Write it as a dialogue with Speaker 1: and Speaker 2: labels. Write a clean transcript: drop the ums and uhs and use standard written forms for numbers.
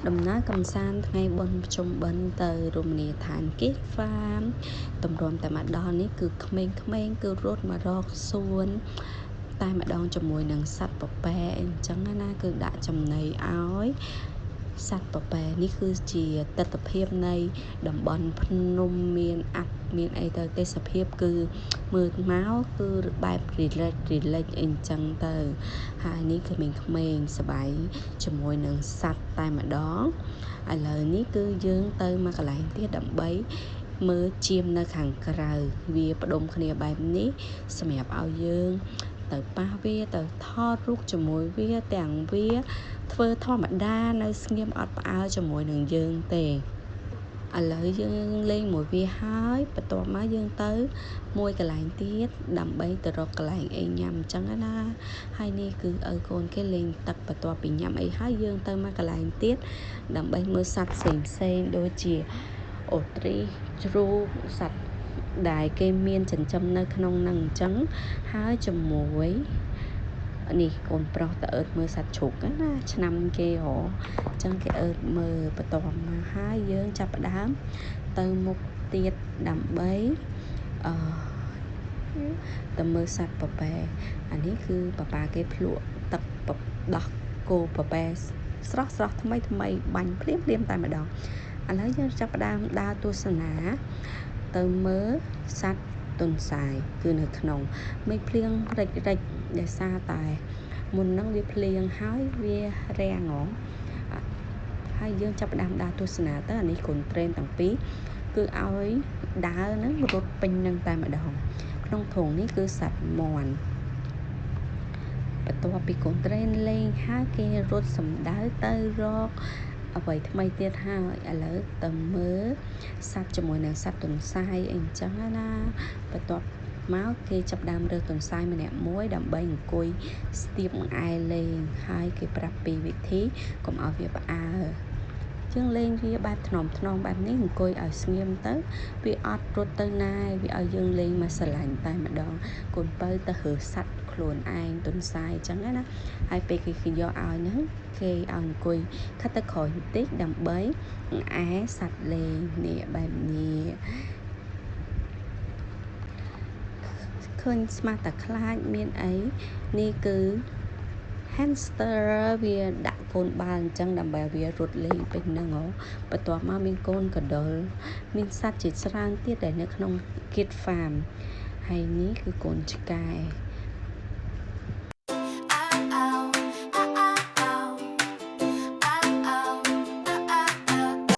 Speaker 1: ដំណើរកំសាន្តថ្ងៃបុណ្យភ្ជុំបិណ្ឌទៅរមណីយដ្ឋាន Kid Farm តម្រាំតែមកដល់នេះគឺក្មេងៗគឺរត់មករកសួនតែម្ដងជាមួយនឹងសត្វពពែអញ្ចឹងណាគឺដាក់ចំណីឲ្យសត្វពពែនេះគឺជាទិដ្ឋភាពនៃតំបន់ភ្នំមានអ័ព្ទមានអីទៅទេសភាពគឺមើលមកគឺបែបរីលែកអញ្ចឹងទៅហើយនេះក្មេងៗសប្បាយជាមួយនឹងសត្វតែម្ដងឥឡូវនេះគឺយើងទៅមកកន្លែងទៀតដើម្បីមើលជាមនៅខាងក្រៅវាផ្ដុំគ្នាបែបនេះសម្រាប់ឲ្យយើងទៅប៉ះវាទៅថតរូបជាមួយវាទាំងវាធ្វើធម្មតានៅស្ងៀមអត់ផ្អើលជាមួយនឹងយើងទេឥឡូវយើងលេងមួយវាហើយបន្ទាប់មកយើងទៅមួយកន្លែងទៀតដើម្បីទៅរកកន្លែងអីញ៉ាំអញ្ចឹងណាហើយនេះគឺឪកូនគេលេងទឹកបន្ទាប់ពីញ៉ាំអីហើយយើងទៅមកកន្លែងទៀតដើម្បីមើលសត្វផ្សេងដូចជាអូទ្រីជ្រូកសត្វដែលគេមានចិញ្ចឹមនៅក្នុងហ្នឹងអញ្ចឹងហើយជាមួយនេះកូនប្រុសទៅអើតមើលសត្វជ្រូកណាឆ្នាំគេហ៎អញ្ចឹងគេអើតមើលបន្ទាប់មកហើយយើងចាប់ផ្ដើមទៅមុខទៀតដើម្បីទៅមើលសត្វពពែអានេះគឺប៉ាប៉ាគេភ្លក់ទឹកដោះគោពពែស្រស់ថ្មីបាញ់ភ្លាមតែម្ដងឥឡូវយើងចាប់ផ្ដើមដើរទស្សនាទៅមើលសត្វទន្សាយគឺនៅក្នុងមេឃភ្លៀងរិចដោយសារតែមុនហ្នឹងវាភ្លៀងហើយវារាំងហើយយើងចាប់ផ្ដើមដើរទស្សនាទៅអានេះកូនត្រេនទាំងពីរគឺឲ្យដើរហ្នឹងរត់ពេញនឹងតែម្ដងក្នុងធុងនេះគឺសត្វមាន់បន្ទាប់ពីកូនត្រេនលេងហើយគេរត់សម្ដៅទៅរកអ្វីថ្មីទៀតហើយឥឡូវទៅមើលសត្វជាមួយនឹងសត្វទន្សាយអីចឹងណាបន្ទាប់មកគេចាប់ដើមរើសទន្សាយម្នាក់មួយដើម្បីអង្គុយស្ទាបបង្អែលេងហើយគេប្រាប់ពីវិធីកុំឲ្យវាផ្អើលយើងលេងវាបែបថ្នមបែបនេះអង្គុយឲ្យស្ងៀមទៅវាអត់រត់ទៅណាវាឲ្យយើងលេងមកស្រឡាញ់តែម្ដងកូនបើទៅរើសសត្វខ្លួនឯងទន្សាយអញ្ចឹងណាហើយពេលគេយកឲ្យហ្នឹងគេឲ្យអង្គុយខិតទៅក្រោយបន្តិចដើម្បីអែសត្វលេងនេះបែបនេះឃើញស្មាតខ្លាចមានអីនេះគឺ hamster វាដាក់កូនបាល់អញ្ចឹងដើម្បីឲ្យវារត់លេងពេញហ្នឹងបន្ទាប់មកមានកូនកណ្ដុរមានសត្វជាច្រើនទៀតដែលនៅក្នុង Kid Farm ហើយនេះគឺកូនឆ្កែ